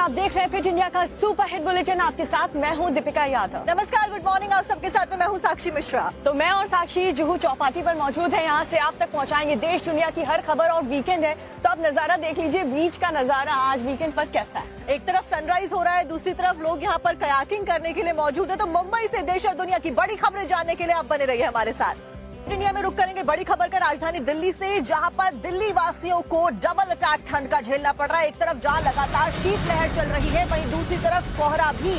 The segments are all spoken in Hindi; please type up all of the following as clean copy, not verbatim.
आप देख रहे हैं फिट इंडिया का सुपर हिट बुलेटिन। आपके साथ मैं हूं दीपिका यादव। नमस्कार, गुड मॉर्निंग। आप सबके साथ में मैं हूं साक्षी मिश्रा। तो मैं और साक्षी जुहू चौपाटी पर मौजूद है। यहाँ से आप तक पहुँचाएंगे देश दुनिया की हर खबर। और वीकेंड है तो आप नजारा देख लीजिए, बीच का नजारा आज वीकेंड पर कैसा है। एक तरफ सनराइज हो रहा है, दूसरी तरफ लोग यहाँ पर कयाकिंग करने के लिए मौजूद है। तो मुंबई से देश और दुनिया की बड़ी खबरें जानने के लिए आप बने रहिए हमारे साथ। इंडिया में रुक करेंगे बड़ी खबर का राजधानी दिल्ली से, जहां पर दिल्ली वासियों को डबल अटैक ठंड का झेलना पड़ रहा है। एक तरफ जहां लगातार शीतलहर चल रही है, वहीं दूसरी तरफ कोहरा भी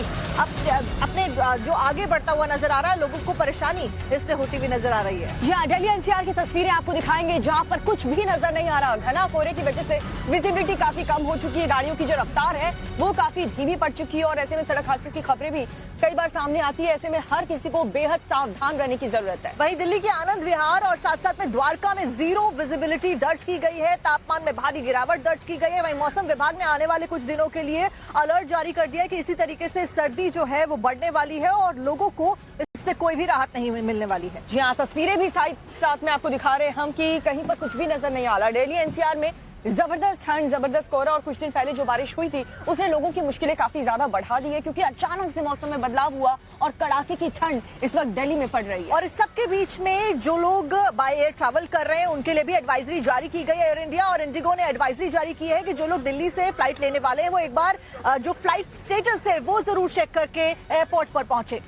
अपने जो आगे बढ़ता हुआ नजर आ रहा है। लोगों को परेशानी इससे होती हुई नजर आ रही है। जी हाँ, दिल्ली एनसीआर की तस्वीरें आपको दिखाएंगे, जहाँ पर कुछ भी नजर नहीं आ रहा। घना कोहरे की वजह से विजिबिलिटी काफी कम हो चुकी है। गाड़ियों की जो रफ्तार है वो काफी धीमी पड़ चुकी है और ऐसे में सड़क हादसों की खबरें भी कई बार सामने आती है। ऐसे में हर किसी को बेहद सावधान रहने की जरूरत है। वहीं दिल्ली के आनंद विहार और साथ साथ में द्वारका में जीरो विजिबिलिटी दर्ज की गई है। तापमान में भारी गिरावट दर्ज की गई है। वहीं मौसम विभाग ने आने वाले कुछ दिनों के लिए अलर्ट जारी कर दिया है कि इसी तरीके से सर्दी जो है वो बढ़ने वाली है और लोगों को इससे कोई भी राहत नहीं मिलने वाली है। जी हाँ, तस्वीरें भी साथ में आपको दिखा रहे हैं हम कि कहीं पर कुछ भी नजर नहीं आ रहा। दिल्ली एनसीआर में जबरदस्त ठंड, जबरदस्त कोहरा और कुछ दिन पहले जो बारिश हुई थी उसने लोगों की मुश्किलें काफी ज्यादा बढ़ा दी है, क्योंकि अचानक से मौसम में बदलाव हुआ और कड़ाके की ठंड इस वक्त दिल्ली में पड़ रही है। और इस सबके बीच में जो लोग बाय एयर ट्रैवल कर रहे हैं उनके लिए भी एडवाइजरी जारी की गई है। एयर इंडिया और इंडिगो ने एडवाइजरी जारी की है कि जो लोग दिल्ली से फ्लाइट लेने वाले हैं वो एक बार जो फ्लाइट स्टेटस है वो जरूर चेक करके एयरपोर्ट पर पहुंचे।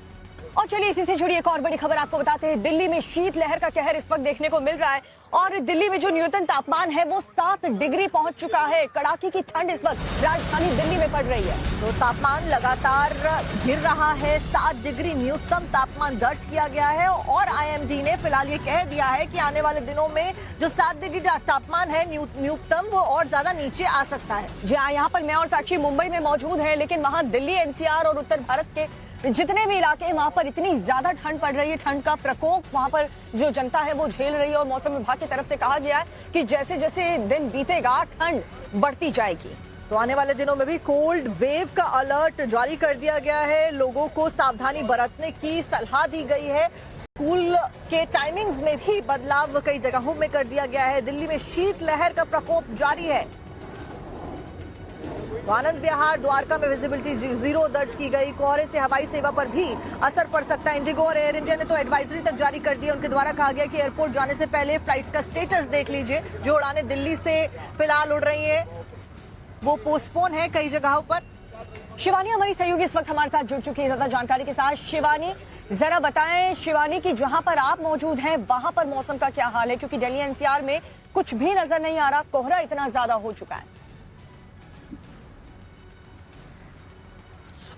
और चलिए इसी से जुड़ी एक और बड़ी खबर आपको बताते हैं। दिल्ली में शीतलहर का कहर इस वक्त देखने को मिल रहा है और दिल्ली में जो न्यूनतम तापमान है वो 7 डिग्री पहुंच चुका है। कड़ाके की ठंड इस वक्त राजधानी दिल्ली में पड़ रही है। तो तापमान लगातार गिर रहा है। 7 डिग्री न्यूनतम तापमान दर्ज किया गया है और आईएमडी ने फिलहाल ये कह दिया है कि आने वाले दिनों में जो 7 डिग्री तापमान है न्यूनतम वो और ज्यादा नीचे आ सकता है। जी हाँ, यहाँ पर मैं और साक्षी मुंबई में मौजूद है, लेकिन वहाँ दिल्ली एनसीआर और उत्तर भारत के जितने भी इलाके हैं वहाँ पर इतनी ज्यादा ठंड पड़ रही है। ठंड का प्रकोप वहाँ पर जो जनता है वो झेल रही है और मौसम विभाग की तरफ से कहा गया है कि जैसे जैसे दिन बीतेगा ठंड बढ़ती जाएगी। तो आने वाले दिनों में भी कोल्ड वेव का अलर्ट जारी कर दिया गया है। लोगों को सावधानी बरतने की सलाह दी गई है। स्कूल के टाइमिंग्स में भी बदलाव कई जगहों में कर दिया गया है। दिल्ली में शीतलहर का प्रकोप जारी है। तो आनंद विहार, द्वारका में विजिबिलिटी जीरो दर्ज की गई। कोहरे से हवाई सेवा पर भी असर पड़ सकता है। इंडिगो और एयर इंडिया ने तो एडवाइजरी तक जारी कर दी है। उनके द्वारा कहा गया कि एयरपोर्ट जाने से पहले फ्लाइट्स का स्टेटस देख लीजिए। जो उड़ानें दिल्ली से फिलहाल उड़ रही हैं वो पोस्टपोन है कई जगहों पर। शिवानी हमारी सहयोगी इस वक्त हमारे साथ जुड़ चुकी है ज्यादा जानकारी के साथ। शिवानी, जरा बताएं शिवानी कि जहां पर आप मौजूद हैं वहां पर मौसम का क्या हाल है, क्योंकि दिल्ली एनसीआर में कुछ भी नजर नहीं आ रहा, कोहरा इतना ज्यादा हो चुका है।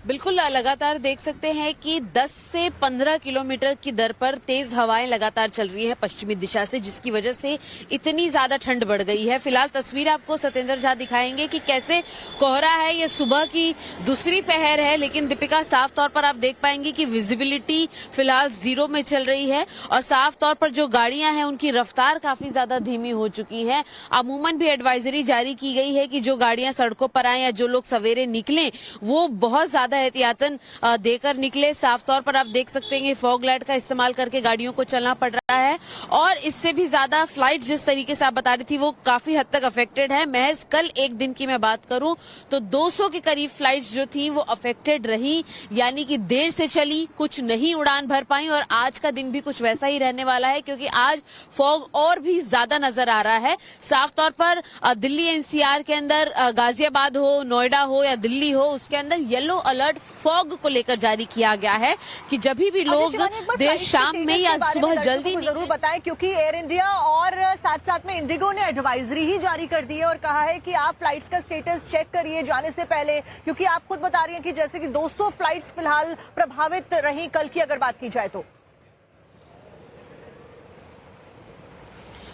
बिल्कुल, लगातार देख सकते हैं कि 10 से 15 किलोमीटर की दर पर तेज हवाएं लगातार चल रही है पश्चिमी दिशा से, जिसकी वजह से इतनी ज्यादा ठंड बढ़ गई है। फिलहाल तस्वीर आपको सत्येंद्र झा दिखाएंगे कि कैसे कोहरा है। ये सुबह की दूसरी पहर है, लेकिन दीपिका साफ तौर पर आप देख पाएंगे कि विजिबिलिटी फिलहाल जीरो में चल रही है और साफ तौर पर जो गाड़ियां हैं उनकी रफ्तार काफी ज्यादा धीमी हो चुकी है। अमूमन भी एडवाइजरी जारी की गई है कि जो गाड़ियां सड़कों पर आए या जो लोग सवेरे निकले वो बहुत ज्यादा एहतियातन देकर निकले। साफ तौर पर आप देख सकते हैं कि फॉग लाइट का इस्तेमाल करके गाड़ियों को चलना पड़ रहा है और इससे भी ज्यादा फ्लाइट जिस तरीके से आप बता रही थी वो काफी हद तक अफेक्टेड है। महज कल एक दिन की मैं बात करूं तो 200 के करीब फ्लाइट्स जो थी वो अफेक्टेड रही, यानी कि देर से चली, कुछ नहीं उड़ान भर पाई। और आज का दिन भी कुछ वैसा ही रहने वाला है, क्योंकि आज फॉग और भी ज्यादा नजर आ रहा है। साफ तौर पर दिल्ली एनसीआर के अंदर गाजियाबाद हो, नोएडा हो या दिल्ली हो, उसके अंदर येलो अलर्ट फॉग को लेकर जारी किया गया है कि जब भी लोग देर शाम में या सुबह जल्दी जरूर बताएं, क्योंकि एयर इंडिया और साथ साथ में इंडिगो ने एडवाइजरी ही जारी कर दी है और कहा है कि आप फ्लाइट्स का स्टेटस चेक करिए जाने से पहले, क्योंकि आप खुद बता रही हैं कि जैसे कि 200 फ्लाइट्स फिलहाल प्रभावित रही कल की अगर बात की जाए तो।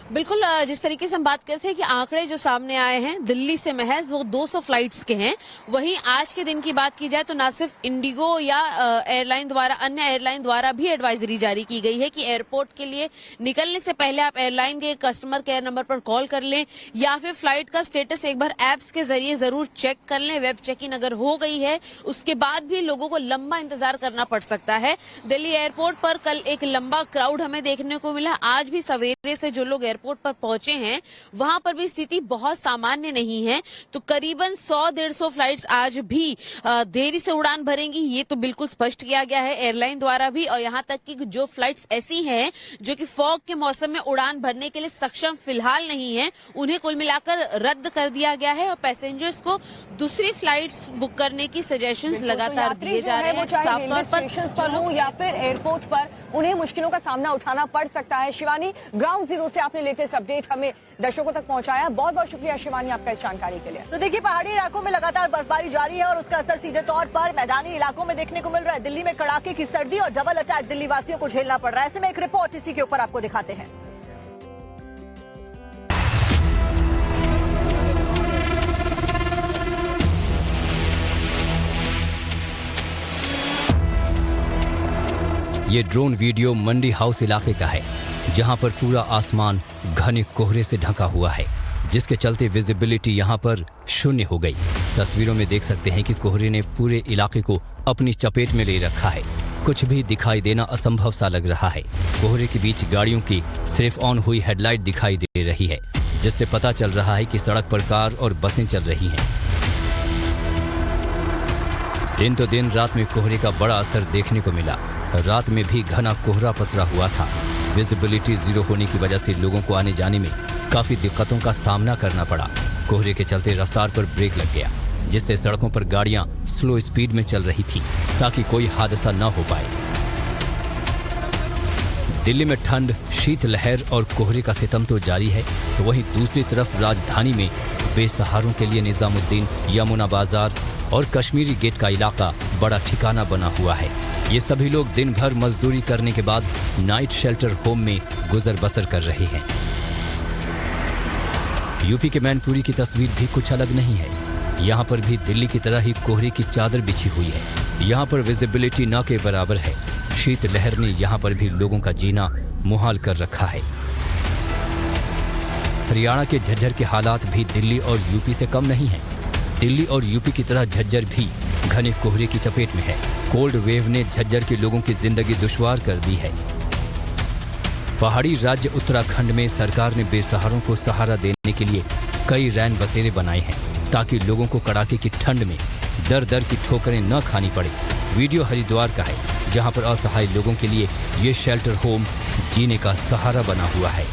बिल्कुल, जिस तरीके से हम बात करते हैं कि आंकड़े जो सामने आए हैं दिल्ली से महज वो 200 फ्लाइट्स के हैं, वहीं आज के दिन की बात की जाए तो ना सिर्फ इंडिगो या एयरलाइन द्वारा, अन्य एयरलाइन द्वारा भी एडवाइजरी जारी की गई है कि एयरपोर्ट के लिए निकलने से पहले आप एयरलाइन के कस्टमर केयर नंबर पर कॉल कर लें या फिर फ्लाइट का स्टेटस एक बार एप्स के जरिए जरूर चेक कर लें। वेब चेक इन अगर हो गई है उसके बाद भी लोगों को लंबा इंतजार करना पड़ सकता है। दिल्ली एयरपोर्ट पर कल एक लंबा क्राउड हमें देखने को मिला। आज भी सवेरे से जो लोग एयरपोर्ट पर पहुंचे हैं वहां पर भी स्थिति बहुत सामान्य नहीं है। तो करीबन 100-150 फ्लाइट्स आज भी देरी से उड़ान भरेंगी, ये तो बिल्कुल स्पष्ट किया गया है एयरलाइन द्वारा भी। और यहाँ तक कि जो फ्लाइट्स ऐसी हैं जो कि फॉग के मौसम में उड़ान भरने के लिए सक्षम फिलहाल नहीं है, उन्हें कुल मिलाकर रद्द कर दिया गया है और पैसेंजर्स को दूसरी फ्लाइट्स बुक करने की सजेशंस लगातार दिए जा रहे हैं। साफ तौर पर या फिर एयरपोर्ट पर उन्हें मुश्किलों का सामना उठाना पड़ सकता है। शिवानी, ग्राउंड जीरो से आपने लेटेस्ट अपडेट हमें दर्शकों तक पहुंचाया, बहुत बहुत शुक्रिया शिवानी आपका इस जानकारी के लिए। तो देखिए, पहाड़ी इलाकों में लगातार बर्फबारी जारी है और उसका असर सीधे तौर पर मैदानी इलाकों में देखने को मिल रहा है। दिल्ली में कड़ाके की सर्दी और डबल अटैक दिल्ली वासियों को झेलना पड़ रहा है। ऐसे में एक रिपोर्ट इसी के ऊपर आपको दिखाते हैं। ये ड्रोन वीडियो मंडी हाउस इलाके का है, जहां पर पूरा आसमान घने कोहरे से ढका हुआ है, जिसके चलते विजिबिलिटी यहां पर शून्य हो गई। तस्वीरों में देख सकते हैं कि कोहरे ने पूरे इलाके को अपनी चपेट में ले रखा है। कुछ भी दिखाई देना असंभव सा लग रहा है। कोहरे के बीच गाड़ियों की सिर्फ ऑन हुई हेडलाइट दिखाई दे रही है, जिससे पता चल रहा है कि सड़क पर कार और बसें चल रही हैं। दिन तो दिन रात में कोहरे का बड़ा असर देखने को मिला। रात में भी घना कोहरा पसरा हुआ था। विजिबिलिटी जीरो होने की वजह से लोगों को आने जाने में काफी दिक्कतों का सामना करना पड़ा। कोहरे के चलते रफ्तार पर ब्रेक लग गया, जिससे सड़कों पर गाड़ियां स्लो स्पीड में चल रही थी ताकि कोई हादसा न हो पाए। दिल्ली में ठंड, शीतलहर और कोहरे का सितम तो जारी है, तो वहीं दूसरी तरफ राजधानी में बेसहारों के लिए निजामुद्दीन, यमुना बाजार और कश्मीरी गेट का इलाका बड़ा ठिकाना बना हुआ है। ये सभी लोग दिन भर मजदूरी करने के बाद नाइट शेल्टर होम में गुजर बसर कर रहे हैं। यूपी के मैनपुरी की तस्वीर भी कुछ अलग नहीं है। यहाँ पर भी दिल्ली की तरह ही कोहरे की चादर बिछी हुई है। यहाँ पर विजिबिलिटी न के बराबर है। शीतलहर ने यहाँ पर भी लोगों का जीना मुहाल कर रखा है। हरियाणा के झज्जर के हालात भी दिल्ली और यूपी से कम नहीं हैं। दिल्ली और यूपी की तरह झज्जर भी घने कोहरे की चपेट में है। कोल्ड वेव ने झज्जर के लोगों की जिंदगी दुश्वार कर दी है। पहाड़ी राज्य उत्तराखंड में सरकार ने बेसहारों को सहारा देने के लिए कई रैन बसेरे बनाए हैं, ताकि लोगों को कड़ाके की ठंड में दर दर की ठोकरें न खानी पड़े। वीडियो हरिद्वार का है, जहां पर असहाय लोगों के लिए ये शेल्टर होम जीने का सहारा बना हुआ है।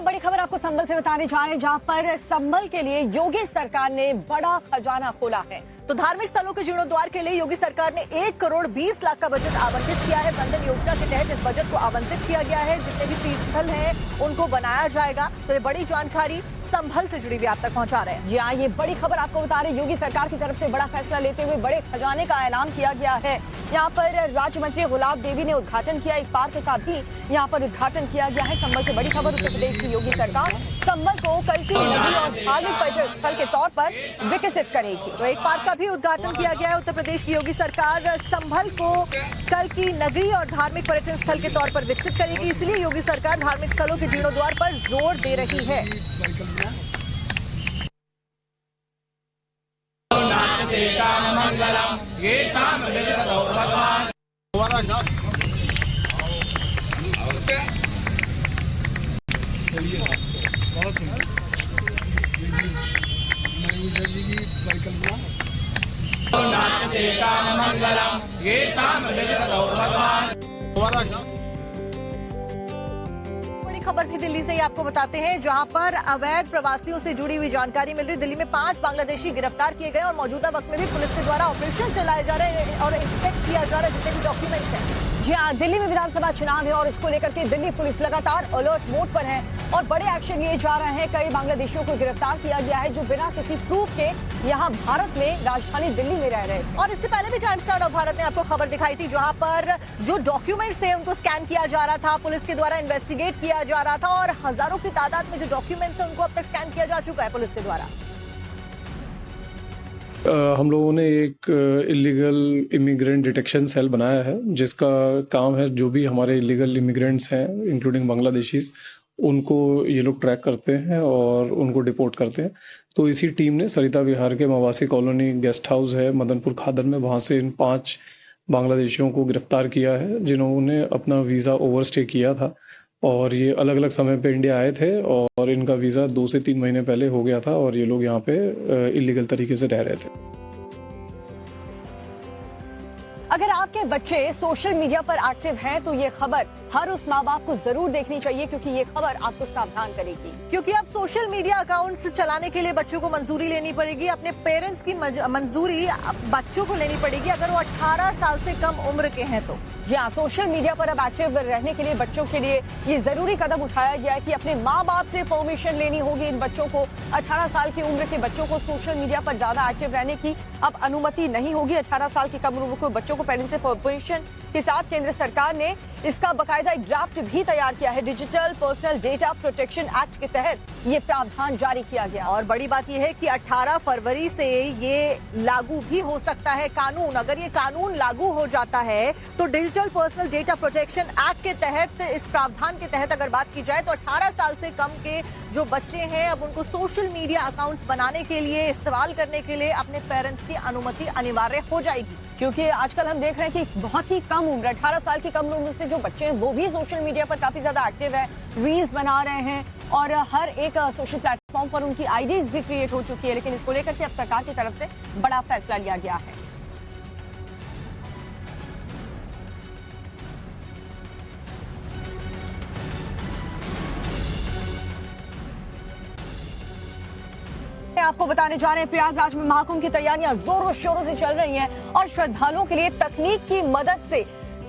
बड़ी खबर आपको संभल से बताने जा रहे हैं, जहां पर संभल के लिए योगी सरकार ने बड़ा खजाना खोला है। तो धार्मिक स्थलों के जीर्णोद्वार के लिए योगी सरकार ने 1 करोड़ 20 लाख का बजट आवंटित किया है। बंधन योजना के तहत इस बजट को आवंटित किया गया है। जितने भी तीर्थस्थल हैं उनको बनाया जाएगा। तो ये बड़ी जानकारी संभल से जुड़ी हुई आप तक पहुंचा रहे हैं। जी हाँ, ये बड़ी खबर आपको बता रहे हैं। योगी सरकार की तरफ से बड़ा फैसला लेते हुए बड़े खजाने का ऐलान किया गया है। यहाँ पर राज्य मंत्री गुलाब देवी ने उद्घाटन किया। एक पार्क का भी यहाँ पर उद्घाटन किया गया है। संभल से बड़ी खबर, उत्तर प्रदेश की योगी सरकार संभल को कल्की नदी और धार्मिक पर्यटन स्थल के तौर पर विकसित करेगी। तो एक पार्क का भी उद्घाटन किया गया है। उत्तर प्रदेश की योगी सरकार संभल को कल्की नगरी और धार्मिक पर्यटन स्थल के तौर पर विकसित करेगी। इसलिए योगी सरकार धार्मिक स्थलों के जीर्णोद्वार पर जोर दे रही है। बड़ी खबर भी दिल्ली से ही आपको बताते हैं, जहां पर अवैध प्रवासियों से जुड़ी हुई जानकारी मिल रही। दिल्ली में 5 बांग्लादेशी गिरफ्तार किए गए और मौजूदा वक्त में भी पुलिस के द्वारा ऑपरेशन चलाए जा रहे हैं और इंस्पेक्ट किया जा रहा है जितने भी डॉक्यूमेंट्स हैं। जी हाँ, दिल्ली में विधानसभा चुनाव है और इसको लेकर के दिल्ली पुलिस लगातार अलर्ट मोड पर है और बड़े एक्शन लिए जा रहे हैं। कई बांग्लादेशियों को गिरफ्तार किया गया है जो बिना किसी प्रूफ के यहाँ भारत में राजधानी दिल्ली में रह रहे थे। और इससे पहले भी टाइम्स स्टार ऑफ भारत ने आपको खबर दिखाई थी, जहां पर जो डॉक्यूमेंट्स थे उनको स्कैन किया जा रहा था, पुलिस के द्वारा इन्वेस्टिगेट किया जा रहा था और हजारों की तादाद में जो डॉक्यूमेंट्स थे उनको अब तक स्कैन किया जा चुका है पुलिस के द्वारा। हम लोगों ने एक इलीगल इमिग्रेंट डिटेक्शन सेल बनाया है, जिसका काम है जो भी हमारे इलीगल इमिग्रेंट्स हैं इंक्लूडिंग बांग्लादेशीज, उनको ये लोग ट्रैक करते हैं और उनको डिपोर्ट करते हैं। तो इसी टीम ने सरिता विहार के मवासी कॉलोनी गेस्ट हाउस है मदनपुर खादर में, वहाँ से इन 5 बांग्लादेशियों को गिरफ्तार किया है जिन्होंने अपना वीज़ा ओवरस्टे किया था और ये अलग अलग समय पे इंडिया आए थे और इनका वीज़ा 2 से 3 महीने पहले हो गया था और ये लोग यहाँ पे इलीगल तरीके से रह रहे थे। अगर आपके बच्चे सोशल मीडिया पर एक्टिव हैं तो ये खबर हर उस माँ बाप को जरूर देखनी चाहिए, क्योंकि ये खबर आपको सावधान करेगी। क्योंकि अब सोशल मीडिया अकाउंट्स चलाने के लिए बच्चों को मंजूरी लेनी पड़ेगी, अपने पेरेंट्स की मंजूरी बच्चों को लेनी पड़ेगी अगर वो 18 साल से कम उम्र के हैं तो। जी हाँ, सोशल मीडिया पर अब एक्टिव रहने के लिए बच्चों के लिए ये जरूरी कदम उठाया गया है कि अपने माँ बाप से परमिशन लेनी होगी। इन बच्चों को 18 साल की उम्र के बच्चों को सोशल मीडिया पर ज्यादा एक्टिव रहने की अब अनुमति नहीं होगी। 18 साल की कम उम्र के बच्चों को पेरेंट्स से परमिशन के साथ केंद्र सरकार ने इसका बकायदा एक ड्राफ्ट भी तैयार किया है। Digital personal data protection act के तहत ये प्रावधान जारी किया गया। और बड़ी बात यह है कि 18 फरवरी से ये लागू भी हो सकता है कानून। अगर ये कानून लागू हो जाता है तो digital personal data protection act के तहत, इस प्रावधान के तहत अगर बात की जाए तो 18 साल से कम के जो बच्चे हैं अब उनको सोशल मीडिया अकाउंट्स बनाने के लिए, इस्तेमाल करने के लिए अपने पेरेंट्स की अनुमति अनिवार्य हो जाएगी। क्योंकि आजकल हम देख रहे हैं कि बहुत ही कम उम्र, 18 साल की कम उम्र से जो बच्चे हैं वो भी सोशल मीडिया पर काफी ज्यादा एक्टिव है, रील्स बना रहे हैं और हर एक सोशल प्लेटफॉर्म पर उनकी आईडीज भी क्रिएट हो चुकी है। लेकिन इसको लेकर के अब सरकार की तरफ से बड़ा फैसला लिया गया है। आपको बताने जा रहे हैं, प्रयागराज में महाकुंभ की तैयारियां जोरों शोरों से चल रही हैं और श्रद्धालुओं के लिए तकनीक की मदद से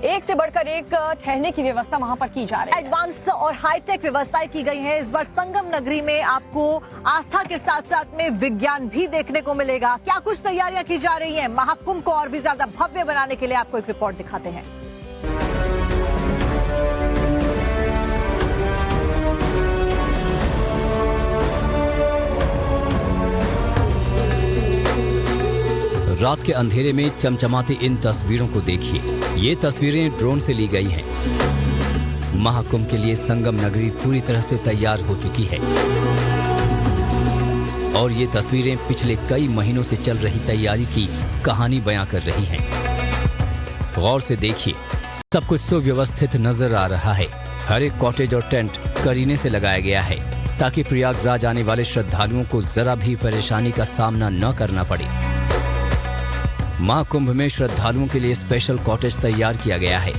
एक से बढ़कर एक ठहरने की व्यवस्था वहां पर की जा रही है। एडवांस और हाईटेक व्यवस्थाएं की गई हैं। इस बार संगम नगरी में आपको आस्था के साथ साथ में विज्ञान भी देखने को मिलेगा। क्या कुछ तैयारियां की जा रही हैं महाकुंभ को और भी ज्यादा भव्य बनाने के लिए, आपको एक रिपोर्ट दिखाते हैं। रात के अंधेरे में चमचमाती इन तस्वीरों को देखिए। ये तस्वीरें ड्रोन से ली गई हैं। महाकुंभ के लिए संगम नगरी पूरी तरह से तैयार हो चुकी है और ये तस्वीरें पिछले कई महीनों से चल रही तैयारी की कहानी बयां कर रही हैं। गौर से देखिए, सब कुछ सुव्यवस्थित नजर आ रहा है। हर एक कॉटेज और टेंट करीने से लगाया गया है ताकि प्रयागराज आने वाले श्रद्धालुओं को जरा भी परेशानी का सामना न करना पड़े। महाकुंभ में श्रद्धालुओं के लिए स्पेशल कॉटेज तैयार किया गया है।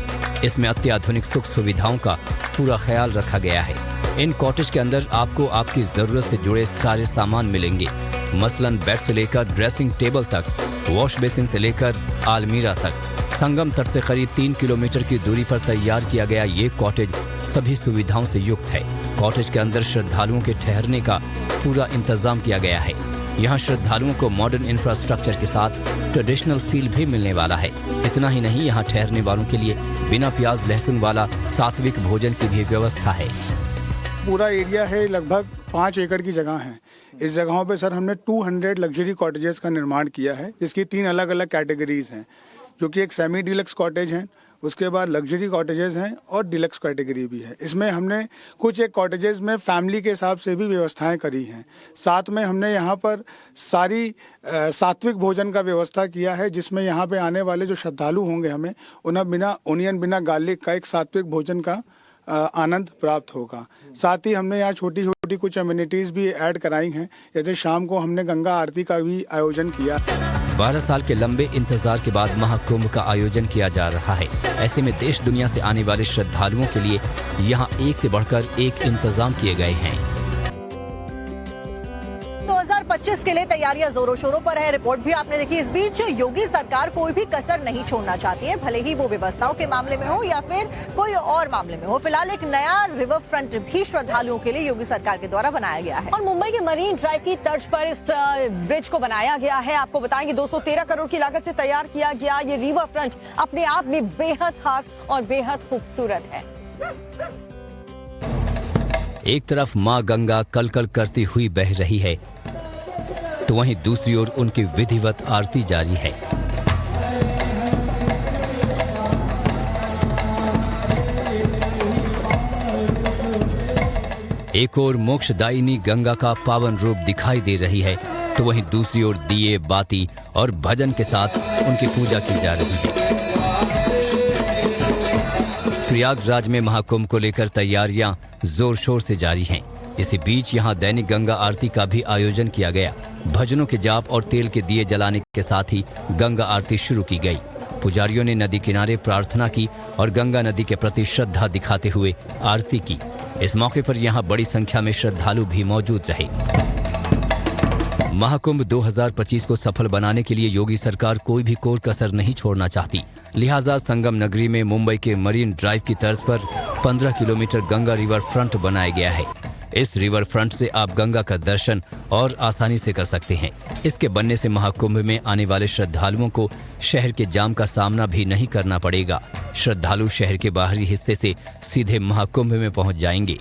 इसमें अत्याधुनिक सुख सुविधाओं का पूरा ख्याल रखा गया है। इन कॉटेज के अंदर आपको आपकी जरूरत से जुड़े सारे सामान मिलेंगे, मसलन बेड से लेकर ड्रेसिंग टेबल तक, वॉश बेसिन से लेकर आलमीरा तक। संगम तट से करीब 3 किलोमीटर की दूरी पर तैयार किया गया ये कॉटेज सभी सुविधाओं से युक्त है। कॉटेज के अंदर श्रद्धालुओं के ठहरने का पूरा इंतजाम किया गया है। यहाँ श्रद्धालुओं को मॉडर्न इंफ्रास्ट्रक्चर के साथ ट्रेडिशनल फील भी मिलने वाला है। इतना ही नहीं, यहाँ ठहरने वालों के लिए बिना प्याज लहसुन वाला सात्विक भोजन की भी व्यवस्था है। पूरा एरिया है, लगभग 5 एकड़ की जगह है। इस जगहों पे सर हमने 200 लग्जरी कॉटेजेस का निर्माण किया है, जिसकी 3 अलग अलग कैटेगरीज हैं, जो कि एक सेमी डिलक्स कॉटेज है, उसके बाद लग्जरी कॉटेजेस हैं और डिलक्स कैटेगरी भी है। इसमें हमने कुछ एक कॉटेजेस में फैमिली के हिसाब से भी व्यवस्थाएं करी हैं। साथ में हमने यहाँ पर सारी सात्विक भोजन का व्यवस्था किया है, जिसमें यहाँ पे आने वाले जो श्रद्धालु होंगे हमें उन्हें बिना ओनियन बिना गार्लिक का एक सात्विक भोजन का आनंद प्राप्त होगा। साथ ही हमने यहाँ छोटी छोटी कुछ अम्यूनिटीज भी ऐड कराई हैं, जैसे शाम को हमने गंगा आरती का भी आयोजन किया। 12 साल के लंबे इंतजार के बाद महाकुंभ का आयोजन किया जा रहा है। ऐसे में देश दुनिया से आने वाले श्रद्धालुओं के लिए यहाँ एक से बढ़कर एक इंतजाम किए गए हैं। 2025 के लिए तैयारियां जोरों शोरों पर है। रिपोर्ट भी आपने देखी। इस बीच योगी सरकार कोई भी कसर नहीं छोड़ना चाहती है, भले ही वो व्यवस्थाओं के मामले में हो या फिर कोई और मामले में हो। फिलहाल एक नया रिवर फ्रंट भी श्रद्धालुओं के लिए योगी सरकार के द्वारा बनाया गया है और मुंबई के मरीन ड्राइव की तर्ज पर इस ब्रिज को बनाया गया है। आपको बताएंगे 213 करोड़ की लागत से तैयार किया गया ये रिवर फ्रंट अपने आप में बेहद खास और बेहद खूबसूरत है। एक तरफ माँ गंगा कलकल करती हुई बह रही है, तो वहीं दूसरी ओर उनकी विधिवत आरती जारी है। एक ओर मोक्षदायिनी गंगा का पावन रूप दिखाई दे रही है, तो वहीं दूसरी ओर दिए बाती और भजन के साथ उनकी पूजा की जा रही है। प्रयागराज में महाकुंभ को लेकर तैयारियां जोर शोर से जारी हैं। इसी बीच यहां दैनिक गंगा आरती का भी आयोजन किया गया। भजनों के जाप और तेल के दिए जलाने के साथ ही गंगा आरती शुरू की गई। पुजारियों ने नदी किनारे प्रार्थना की और गंगा नदी के प्रति श्रद्धा दिखाते हुए आरती की। इस मौके पर यहां बड़ी संख्या में श्रद्धालु भी मौजूद रहे। महाकुंभ 2025 को सफल बनाने के लिए योगी सरकार कोई भी कोर कसर नहीं छोड़ना चाहती। लिहाजा संगम नगरी में मुंबई के मरीन ड्राइव की तर्ज पर 15 किलोमीटर गंगा रिवर फ्रंट बनाया गया है। इस रिवर फ्रंट से आप गंगा का दर्शन और आसानी से कर सकते हैं। इसके बनने से महाकुंभ में आने वाले श्रद्धालुओं को शहर के जाम का सामना भी नहीं करना पड़ेगा। श्रद्धालु शहर के बाहरी हिस्से से सीधे महाकुंभ में पहुंच जाएंगे।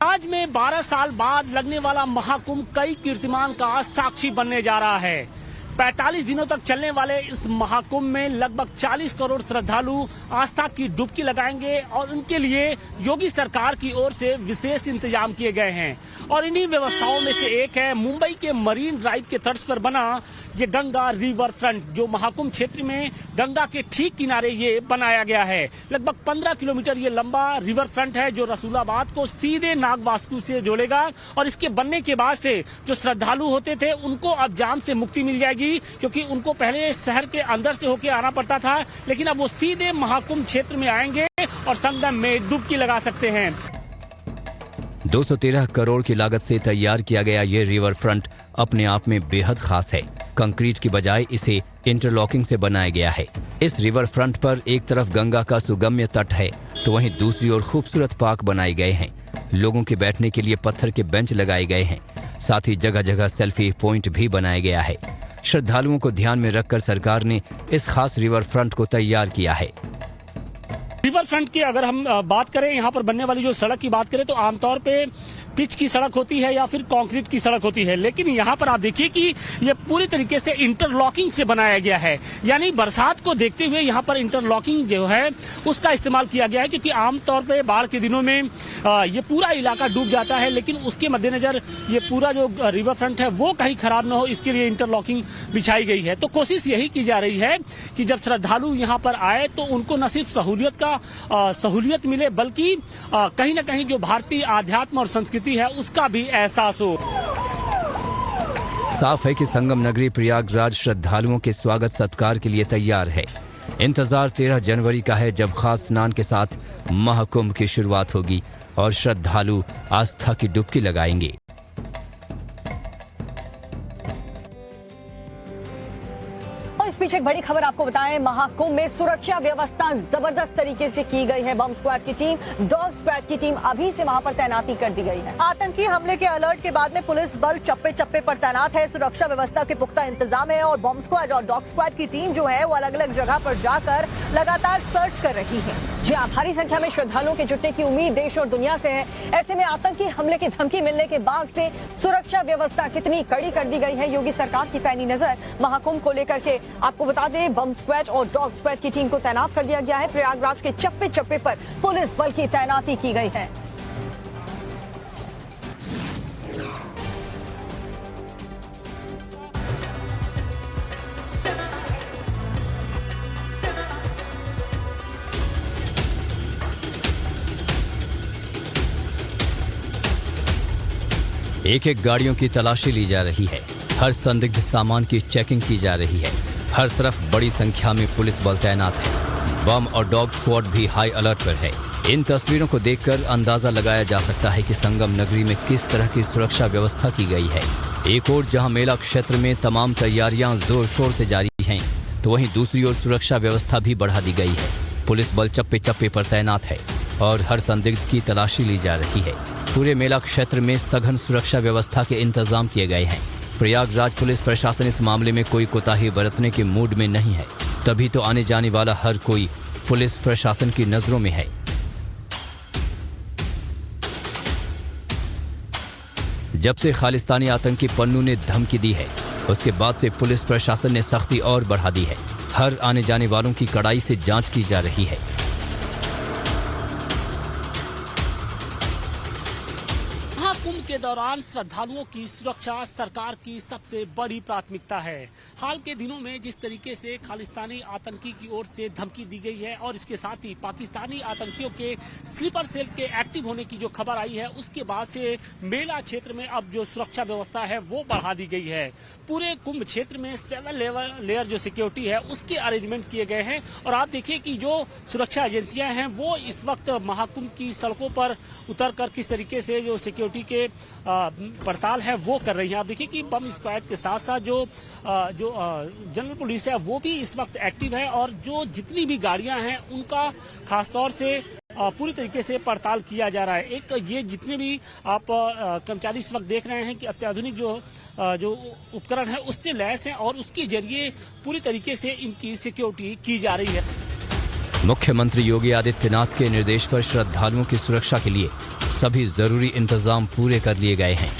आज में 12 साल बाद लगने वाला महाकुंभ कई कीर्तिमान का साक्षी बनने जा रहा है। 45 दिनों तक चलने वाले इस महाकुंभ में लगभग 40 करोड़ श्रद्धालु आस्था की डुबकी लगाएंगे और उनके लिए योगी सरकार की ओर से विशेष इंतजाम किए गए हैं। और इन्हीं व्यवस्थाओं में से एक है मुंबई के मरीन ड्राइव के तर्ज पर बना ये गंगा रिवर फ्रंट, जो महाकुंभ क्षेत्र में गंगा के ठीक किनारे ये बनाया गया है। लगभग 15 किलोमीटर ये लंबा रिवर फ्रंट है जो रसूलाबाद को सीधे नागवास्कु से जोड़ेगा। और इसके बनने के बाद से जो श्रद्धालु होते थे उनको अब जाम से मुक्ति मिल जाएगी, क्योंकि उनको पहले शहर के अंदर से होकर आना पड़ता था, लेकिन अब वो सीधे महाकुंभ क्षेत्र में आएंगे और संगम में डुबकी लगा सकते हैं। 213 करोड़ की लागत से तैयार किया गया ये रिवर फ्रंट अपने आप में बेहद खास है। कंक्रीट की बजाय इसे इंटरलॉकिंग से बनाया गया है। इस रिवर फ्रंट पर एक तरफ गंगा का सुगम्य तट है तो वहीं दूसरी ओर खूबसूरत पार्क बनाए गए हैं। लोगों के बैठने के लिए पत्थर के बेंच लगाए गए हैं। साथ ही जगह जगह सेल्फी पॉइंट भी बनाया गया है। श्रद्धालुओं को ध्यान में रखकर सरकार ने इस खास रिवर फ्रंट को तैयार किया है। रिवर फ्रंट की अगर हम बात करें, यहाँ पर बनने वाली जो सड़क की बात करें तो आमतौर पे पिच की सड़क होती है या फिर कंक्रीट की सड़क होती है, लेकिन यहाँ पर आप देखिए कि ये पूरी तरीके से इंटरलॉकिंग से बनाया गया है। यानी बरसात को देखते हुए यहाँ पर इंटरलॉकिंग जो है उसका इस्तेमाल किया गया है, क्योंकि आमतौर पे बाढ़ के दिनों में ये पूरा इलाका डूब जाता है, लेकिन उसके मद्देनजर ये पूरा जो रिवर फ्रंट है वो कहीं खराब ना हो, इसके लिए इंटरलॉकिंग बिछाई गई है। तो कोशिश यही की जा रही है कि जब श्रद्धालु यहाँ पर आए तो उनको न सिर्फ सहूलियत मिले, बल्कि कहीं ना कहीं जो भारतीय आध्यात्म और संस्कृति है उसका भी एहसास हो। साफ है कि संगम नगरी प्रयागराज श्रद्धालुओं के स्वागत सत्कार के लिए तैयार है। इंतजार 13 जनवरी का है, जब खास स्नान के साथ महाकुंभ की शुरुआत होगी और श्रद्धालु आस्था की डुबकी लगाएंगे। इस बीच एक बड़ी खबर आपको बताएं, महाकुंभ में सुरक्षा व्यवस्था जबरदस्त तरीके से की गई है। बम स्क्वाड की टीम, डॉग स्क्वाड की टीम अभी से वहां पर तैनाती कर दी गई है। आतंकी हमले के अलर्ट के बाद में पुलिस बल चप्पे चप्पे पर तैनात है। सुरक्षा व्यवस्था के पुख्ता इंतजाम है और बम स्क्वाड और डॉग स्क्वाड की टीम जो है वो अलग अलग जगह पर जाकर लगातार सर्च कर रही है। जी हाँ, भारी संख्या में श्रद्धालुओं के जुटने की उम्मीद देश और दुनिया से है। ऐसे में आतंकी हमले की धमकी मिलने के बाद से सुरक्षा व्यवस्था कितनी कड़ी कर दी गई है, योगी सरकार की पैनी नजर महाकुंभ को लेकर के। आपको बता दें, बम स्क्वाड और डॉग स्क्वाड की टीम को तैनात कर दिया गया है। प्रयागराज के चप्पे चप्पे पर पुलिस बल की तैनाती की गई है। एक एक गाड़ियों की तलाशी ली जा रही है। हर संदिग्ध सामान की चेकिंग की जा रही है। हर तरफ बड़ी संख्या में पुलिस बल तैनात है। बम और डॉग स्क्वाड भी हाई अलर्ट पर है। इन तस्वीरों को देखकर अंदाजा लगाया जा सकता है कि संगम नगरी में किस तरह की सुरक्षा व्यवस्था की गई है। एक ओर जहां मेला क्षेत्र में तमाम तैयारियां जोर शोर से जारी हैं, तो वहीं दूसरी ओर सुरक्षा व्यवस्था भी बढ़ा दी गई है। पुलिस बल चप्पे चप्पे पर तैनात है और हर संदिग्ध की तलाशी ली जा रही है। पूरे मेला क्षेत्र में सघन सुरक्षा व्यवस्था के इंतजाम किए गए हैं। प्रयागराज पुलिस प्रशासन इस मामले में कोई कोताही बरतने के मूड में नहीं है, तभी तो आने जाने वाला हर कोई पुलिस प्रशासन की नजरों में है। जब से खालिस्तानी आतंकी पन्नू ने धमकी दी है, उसके बाद से पुलिस प्रशासन ने सख्ती और बढ़ा दी है। हर आने जाने वालों की कड़ाई से जांच की जा रही है। महाकुंभ के दौरान श्रद्धालुओं की सुरक्षा सरकार की सबसे बड़ी प्राथमिकता है। हाल के दिनों में जिस तरीके से खालिस्तानी आतंकी की ओर से धमकी दी गई है और इसके साथ ही पाकिस्तानी आतंकियों के स्लीपर सेल के एक्टिव होने की जो खबर आई है, उसके बाद से मेला क्षेत्र में अब जो सुरक्षा व्यवस्था है वो बढ़ा दी गई है। पूरे कुंभ क्षेत्र में 7 लेयर जो सिक्योरिटी है उसके अरेंजमेंट किए गए हैं और आप देखिए कि जो सुरक्षा एजेंसियां हैं वो इस वक्त महाकुंभ की सड़कों पर उतरकर किस तरीके से जो सिक्योरिटी के पड़ताल है वो कर रही है। आप देखिए कि बम स्क्वाड के साथ साथ जो जनरल पुलिस है वो भी इस वक्त एक्टिव है और जो जितनी भी गाड़ियां हैं उनका खासतौर से पूरी तरीके से पड़ताल किया जा रहा है। एक ये जितने भी आप कर्मचारी इस वक्त देख रहे हैं कि अत्याधुनिक जो उपकरण है उससे लैस है और उसके जरिए पूरी तरीके से इनकी सिक्योरिटी की जा रही है। मुख्यमंत्री योगी आदित्यनाथ के निर्देश पर श्रद्धालुओं की सुरक्षा के लिए सभी जरूरी इंतजाम पूरे कर लिए गए हैं।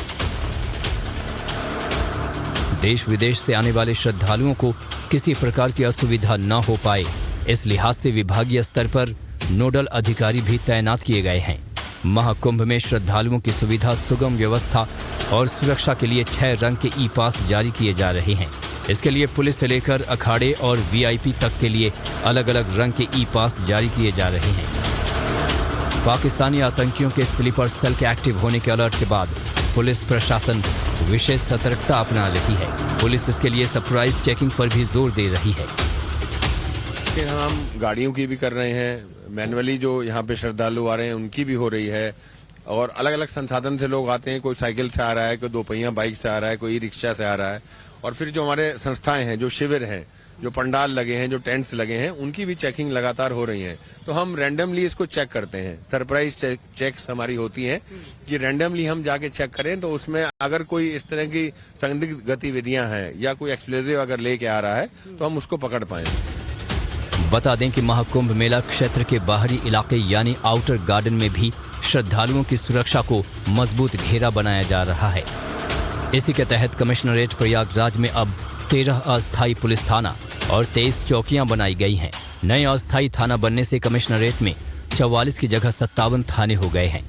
देश विदेश से आने वाले श्रद्धालुओं को किसी प्रकार की असुविधा न हो पाए, इस लिहाज से विभागीय स्तर पर नोडल अधिकारी भी तैनात किए गए हैं। महाकुंभ में श्रद्धालुओं की सुविधा, सुगम व्यवस्था और सुरक्षा के लिए 6 रंग के ई पास जारी किए जा रहे हैं। इसके लिए पुलिस से लेकर अखाड़े और वीआईपी तक के लिए अलग अलग रंग के ई पास जारी किए जा रहे हैं। पाकिस्तानी आतंकियों के स्लीपर सेल के एक्टिव होने के अलर्ट के बाद पुलिस प्रशासन विशेष सतर्कता अपना रही है। पुलिस इसके लिए सरप्राइज चेकिंग पर भी जोर दे रही है। हम गाड़ियों की भी कर रहे हैं, मैनुअली जो यहाँ पे श्रद्धालु आ रहे हैं उनकी भी हो रही है और अलग अलग संसाधन से लोग आते हैं। कोई साइकिल से आ रहा है, कोई 2 पहिया बाइक से आ रहा है, कोई रिक्शा से आ रहा है और फिर जो हमारे संस्थाएं हैं, जो शिविर हैं, जो पंडाल लगे हैं, जो टेंट्स लगे हैं, उनकी भी चेकिंग लगातार हो रही है। तो हम रैंडमली इसको चेक करते हैं। सरप्राइज चेक्स हमारी होती हैं कि रैंडमली हम जाके चेक करें तो उसमें अगर कोई इस तरह की संदिग्ध गतिविधियां हैं या कोई एक्सप्लोजिव अगर लेके आ रहा है तो हम उसको पकड़ पाए। बता दें कि महाकुंभ मेला क्षेत्र के बाहरी इलाके यानी आउटर गार्डन में भी श्रद्धालुओं की सुरक्षा को मजबूत घेरा बनाया जा रहा है। इसी के तहत कमिश्नरेट प्रयागराज में अब 13 अस्थायी पुलिस थाना और 23 चौकियां बनाई गई हैं। नए अस्थायी थाना बनने से कमिश्नरेट में 44 की जगह 57 थाने हो गए हैं।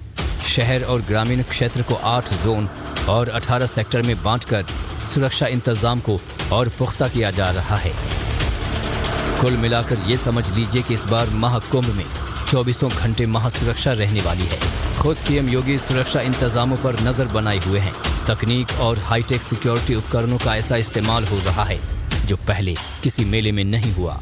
शहर और ग्रामीण क्षेत्र को 8 जोन और 18 सेक्टर में बांटकर सुरक्षा इंतजाम को और पुख्ता किया जा रहा है। कुल मिलाकर ये समझ लीजिए कि इस बार महाकुंभ में 24 घंटे महासुरक्षा रहने वाली है। खुद सीएम योगी सुरक्षा इंतजामों पर नजर बनाए हुए हैं। तकनीक और हाईटेक सिक्योरिटी उपकरणों का ऐसा इस्तेमाल हो रहा है जो पहले किसी मेले में नहीं हुआ।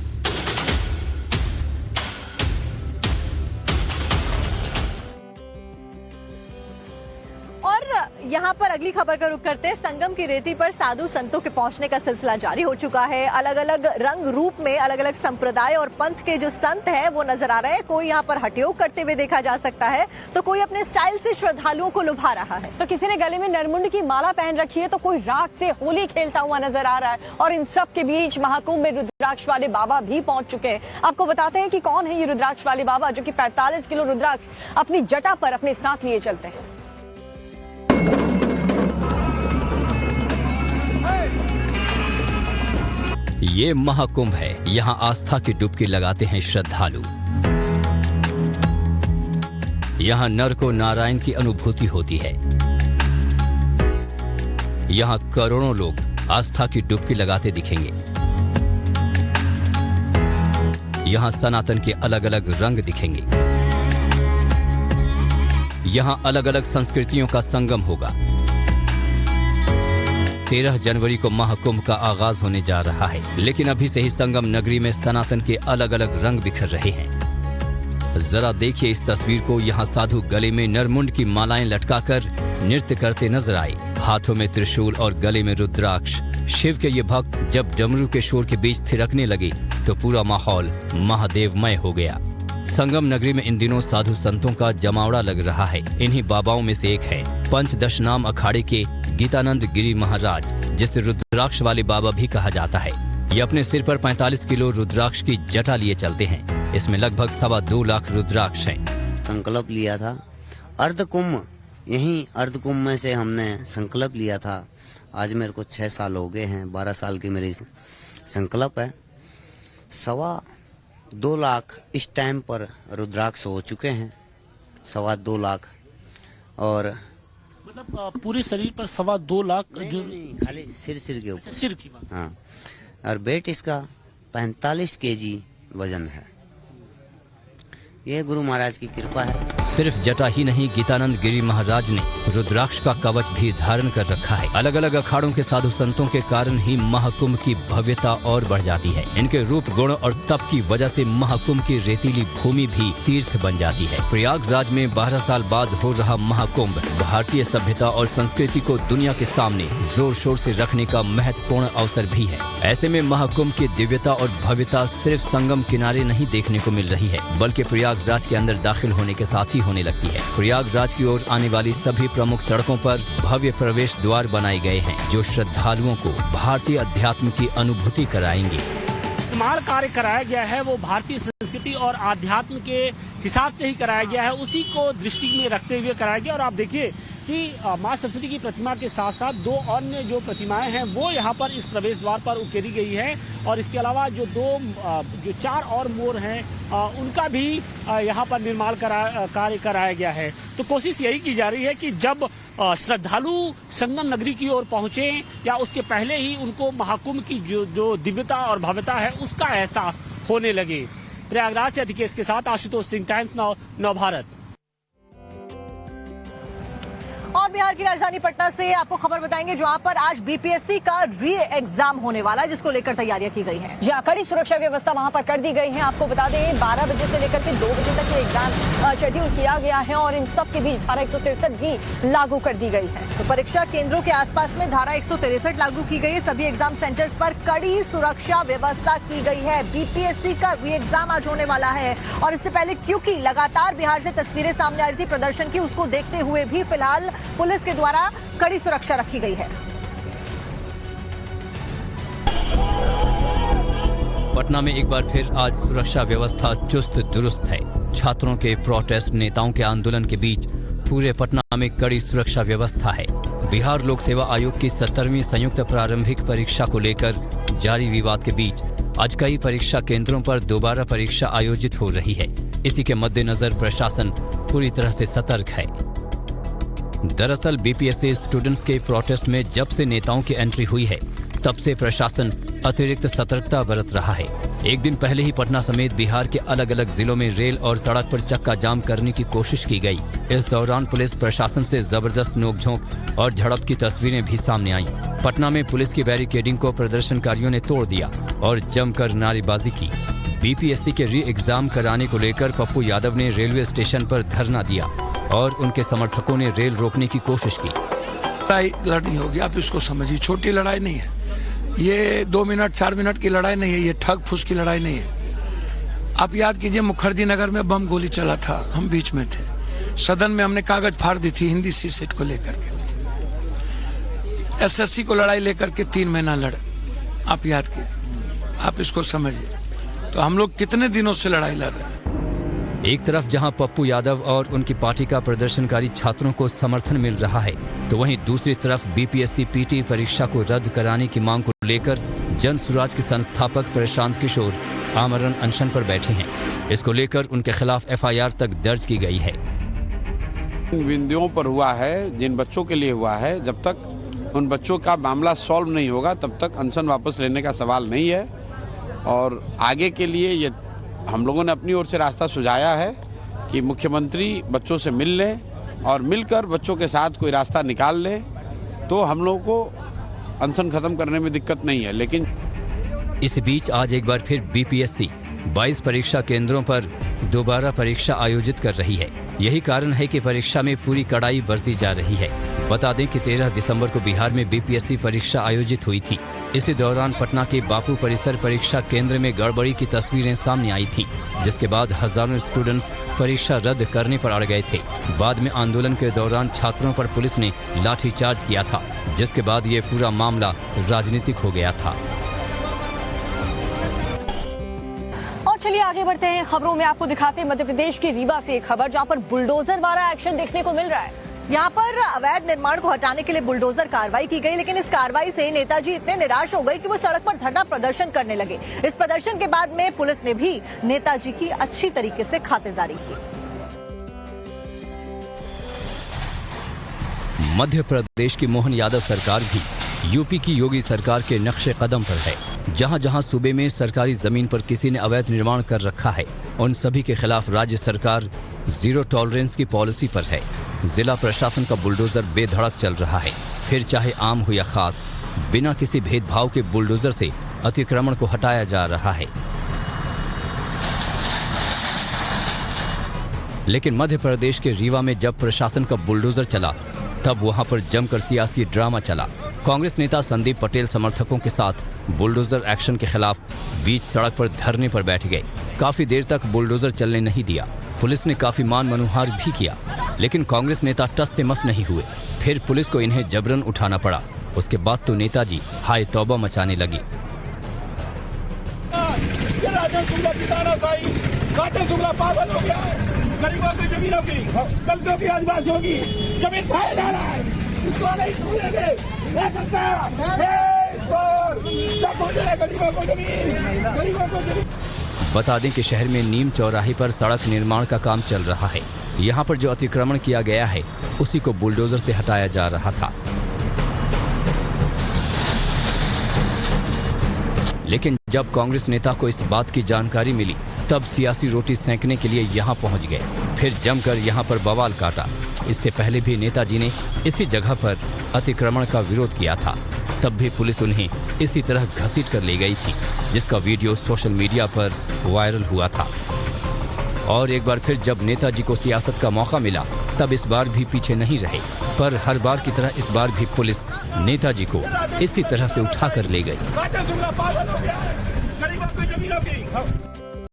यहाँ पर अगली खबर का रुख करते हैं। संगम की रेती पर साधु संतों के पहुंचने का सिलसिला जारी हो चुका है। अलग अलग रंग रूप में अलग अलग संप्रदाय और पंथ के जो संत हैं वो नजर आ रहे हैं। कोई यहाँ पर हठयोग करते हुए देखा जा सकता है तो कोई अपने स्टाइल से श्रद्धालुओं को लुभा रहा है। तो किसी ने गले में नरमुंड की माला पहन रखी है तो कोई रात से होली खेलता हुआ नजर आ रहा है। और इन सब के बीच महाकुंभ में रुद्राक्ष वाले बाबा भी पहुंच चुके हैं। आपको बताते हैं कि कौन है ये रुद्राक्ष वाले बाबा जो कि 45 किलो रुद्राक्ष अपनी जटा पर अपने साथ लिए चलते हैं। ये महाकुंभ है। यहाँ आस्था की डुबकी लगाते हैं श्रद्धालु। यहाँ नर को नारायण की अनुभूति होती है। यहाँ करोड़ों लोग आस्था की डुबकी लगाते दिखेंगे। यहाँ सनातन के अलग अलग रंग दिखेंगे। यहाँ अलग अलग संस्कृतियों का संगम होगा। 13 जनवरी को महाकुंभ का आगाज होने जा रहा है, लेकिन अभी से ही संगम नगरी में सनातन के अलग अलग रंग बिखर रहे हैं। जरा देखिए इस तस्वीर को। यहाँ साधु गले में नरमुंड की मालाएं लटकाकर नृत्य करते नजर आए। हाथों में त्रिशूल और गले में रुद्राक्ष। शिव के ये भक्त जब डमरू के शोर के बीच थिरकने लगे तो पूरा माहौल महादेवमय हो गया। संगम नगरी में इन दिनों साधु संतों का जमावड़ा लग रहा है। इन्हीं बाबाओं में से एक है पंचदश नाम अखाड़े के गीतानंद गिरी महाराज, जिसे रुद्राक्ष वाले बाबा भी कहा जाता है। ये अपने सिर पर 45 किलो रुद्राक्ष की जटा लिए चलते हैं। इसमें लगभग 2.25 लाख रुद्राक्ष हैं। संकल्प लिया था अर्धकुंभ, यही अर्धकुंभ में से हमने संकल्प लिया था। आज मेरे को 6 साल हो गए हैं। 12 साल की मेरी संकल्प है। 2.25 लाख इस टाइम पर रुद्राक्ष हो चुके हैं। 2.25 लाख और मतलब पूरे शरीर पर 2.25 लाख जो नहीं, खाली सिर के ऊपर। सिर की बात। हाँ, और वेट इसका 45 kg वजन है। ये गुरु महाराज की कृपा है। सिर्फ जटा ही नहीं, गीतानंद गिरी महाराज ने रुद्राक्ष का कवच भी धारण कर रखा है। अलग अलग अखाड़ों के साधु संतों के कारण ही महाकुंभ की भव्यता और बढ़ जाती है। इनके रूप, गुण और तप की वजह से महाकुंभ की रेतीली भूमि भी तीर्थ बन जाती है। प्रयागराज में 12 साल बाद हो रहा महाकुंभ भारतीय सभ्यता और संस्कृति को दुनिया के सामने जोर शोर से रखने का महत्वपूर्ण अवसर भी है। ऐसे में महाकुंभ की दिव्यता और भव्यता सिर्फ संगम किनारे नहीं देखने को मिल रही है, बल्कि प्रयागराज के अंदर दाखिल होने के साथ ही होने लगती है। प्रयागराज की ओर आने वाली सभी प्रमुख सड़कों पर भव्य प्रवेश द्वार बनाए गए हैं, जो श्रद्धालुओं को भारतीय अध्यात्म की अनुभूति कराएंगे। निर्माण कार्य कराया गया है वो भारतीय संस्कृति और आध्यात्म के हिसाब से ही कराया गया है, उसी को दृष्टि में रखते हुए कराया गया। और आप देखिए कि मां सरस्वती की प्रतिमा के साथ साथ 2 अन्य जो प्रतिमाएं हैं वो यहाँ पर इस प्रवेश द्वार पर उकेरी गई है। और इसके अलावा जो 4 और मोर हैं उनका भी यहाँ पर निर्माण कार्य कराया गया है। तो कोशिश यही की जा रही है कि जब श्रद्धालु संगम नगरी की ओर पहुंचे या उसके पहले ही उनको महाकुंभ की जो दिव्यता और भव्यता है उसका एहसास होने लगे। प्रयागराज से अधिकेश के साथ आशुतोष सिंह, टाइम्स नव भारत। और बिहार की राजधानी पटना से आपको खबर बताएंगे जहां पर आज बीपीएससी का री एग्जाम होने वाला है, जिसको लेकर तैयारियां की गई हैं। जहां कड़ी सुरक्षा व्यवस्था वहां पर कर दी गई है। आपको बता दें 12 बजे से लेकर के 2 बजे तक ये एग्जाम शेड्यूल किया गया है और इन सब के बीच धारा 163 भी लागू कर दी गई है। तो परीक्षा केंद्रों के आसपास में धारा 163 लागू की गई है। सभी एग्जाम सेंटर्स पर कड़ी सुरक्षा व्यवस्था की गई है। बीपीएससी का री एग्जाम आज होने वाला है और इससे पहले क्योंकि लगातार बिहार से तस्वीरें सामने आ रही थी प्रदर्शन की, उसको देखते हुए भी फिलहाल पुलिस के द्वारा कड़ी सुरक्षा रखी गई है। पटना में एक बार फिर आज सुरक्षा व्यवस्था चुस्त दुरुस्त है। छात्रों के प्रोटेस्ट, नेताओं के आंदोलन के बीच पूरे पटना में कड़ी सुरक्षा व्यवस्था है। बिहार लोक सेवा आयोग की 17वीं संयुक्त प्रारंभिक परीक्षा को लेकर जारी विवाद के बीच आज कई परीक्षा केंद्रों पर दोबारा परीक्षा आयोजित हो रही है। इसी के मद्देनजर प्रशासन पूरी तरह से सतर्क है। दरअसल बीपीएससी स्टूडेंट्स के प्रोटेस्ट में जब से नेताओं की एंट्री हुई है, तब से प्रशासन अतिरिक्त सतर्कता बरत रहा है। एक दिन पहले ही पटना समेत बिहार के अलग अलग जिलों में रेल और सड़क पर चक्का जाम करने की कोशिश की गई। इस दौरान पुलिस प्रशासन से जबरदस्त नोकझोंक और झड़प की तस्वीरें भी सामने आईं। पटना में पुलिस की बैरिकेडिंग को प्रदर्शनकारियों ने तोड़ दिया और जमकर नारेबाजी की। बीपीएससी के री एग्जाम कराने को लेकर पप्पू यादव ने रेलवे स्टेशन पर धरना दिया और उनके समर्थकों ने रेल रोकने की कोशिश की। लड़ाई लड़नी होगी, आप इसको समझिए, छोटी लड़ाई नहीं है ये। 2 मिनट 4 मिनट की लड़ाई नहीं है ये, ठग फूस की लड़ाई नहीं है। आप याद कीजिए मुखर्जी नगर में बम गोली चला था, हम बीच में थे, सदन में हमने कागज फाड़ दी थी हिंदी सीसेट को लेकर के। एसएससी को लड़ाई लेकर के 3 महीना लड़े, आप याद कीजिए, आप इसको समझिए। तो हम लोग कितने दिनों से लड़ाई लड़ रहे हैं। एक तरफ जहां पप्पू यादव और उनकी पार्टी का प्रदर्शनकारी छात्रों को समर्थन मिल रहा है, तो वहीं दूसरी तरफ बीपीएससी पीटी परीक्षा को रद्द कराने की मांग को लेकर जन सुराज के संस्थापक प्रशांत किशोर आमरण अनशन पर बैठे हैं। इसको लेकर उनके खिलाफ एफआईआर तक दर्ज की गई है। बिंदुओं पर हुआ है, जिन बच्चों के लिए हुआ है, जब तक उन बच्चों का मामला सॉल्व नहीं होगा तब तक अनशन वापस लेने का सवाल नहीं है। और आगे के लिए ये हम लोगों ने अपनी ओर से रास्ता सुझाया है कि मुख्यमंत्री बच्चों से मिल लें और मिलकर बच्चों के साथ कोई रास्ता निकाल ले, तो हम लोगों को अनशन खत्म करने में दिक्कत नहीं है। लेकिन इस बीच आज एक बार फिर बीपीएससी 22 परीक्षा केंद्रों पर दोबारा परीक्षा आयोजित कर रही है। यही कारण है कि परीक्षा में पूरी कड़ाई बरती जा रही है। बता दें कि 13 दिसंबर को बिहार में बीपीएससी परीक्षा आयोजित हुई थी। इसी दौरान पटना के बापू परिसर परीक्षा केंद्र में गड़बड़ी की तस्वीरें सामने आई थी, जिसके बाद हजारों स्टूडेंट्स परीक्षा रद्द करने पर अड़ गए थे। बाद में आंदोलन के दौरान छात्रों पर पुलिस ने लाठीचार्ज किया था, जिसके बाद ये पूरा मामला राजनीतिक हो गया था। और चलिए आगे बढ़ते हैं खबरों में। आपको दिखाते हैं मध्य प्रदेश की रीवा से एक खबर, जहां पर बुलडोजर वाला एक्शन देखने को मिल रहा है। यहाँ पर अवैध निर्माण को हटाने के लिए बुलडोजर कार्रवाई की गई, लेकिन इस कार्रवाई से नेताजी इतने निराश हो गए कि वो सड़क पर धरना प्रदर्शन करने लगे। इस प्रदर्शन के बाद में पुलिस ने भी नेताजी की अच्छी तरीके से खातिरदारी की। मध्य प्रदेश की मोहन यादव सरकार भी यूपी की योगी सरकार के नक्शे कदम पर है। जहां जहां सूबे में सरकारी जमीन पर किसी ने अवैध निर्माण कर रखा है, उन सभी के खिलाफ राज्य सरकार जीरो टॉलरेंस की पॉलिसी पर है। जिला प्रशासन का बुलडोजर बेधड़क चल रहा है, फिर चाहे आम हो या खास, बिना किसी भेदभाव के बुलडोजर से अतिक्रमण को हटाया जा रहा है। लेकिन मध्य प्रदेश के रीवा में जब प्रशासन का बुलडोजर चला, तब वहां पर जमकर सियासी ड्रामा चला। कांग्रेस नेता संदीप पटेल समर्थकों के साथ बुलडोजर एक्शन के खिलाफ बीच सड़क पर धरने पर बैठ गए। काफी देर तक बुलडोजर चलने नहीं दिया। पुलिस ने काफी मान मनोहार भी किया, लेकिन कांग्रेस नेता टस से मस नहीं हुए। फिर पुलिस को इन्हें जबरन उठाना पड़ा। उसके बाद तो नेताजी हाय तौबा मचाने लगी। पागल हो गया है। गरीबों की जमीनों की दलितों की आदिवासियों की जमीन खाया जा रहा है। इसको नहीं छूएंगे। गरीबों को जमीन। बता दें कि शहर में नीम चौराहे पर सड़क निर्माण का काम चल रहा है। यहाँ पर जो अतिक्रमण किया गया है, उसी को बुलडोजर से हटाया जा रहा था। लेकिन जब कांग्रेस नेता को इस बात की जानकारी मिली, तब सियासी रोटी सेंकने के लिए यहाँ पहुँच गए। फिर जमकर यहाँ पर बवाल काटा। इससे पहले भी नेताजी ने इसी जगह पर अतिक्रमण का विरोध किया था। तब भी पुलिस उन्हें इसी तरह घसीट कर ले गई थी, जिसका वीडियो सोशल मीडिया पर वायरल हुआ था। और एक बार फिर जब नेताजी को सियासत का मौका मिला, तब इस बार भी पीछे नहीं रहे। पर हर बार की तरह इस बार भी पुलिस नेताजी को इसी तरह से उठाकर ले गई।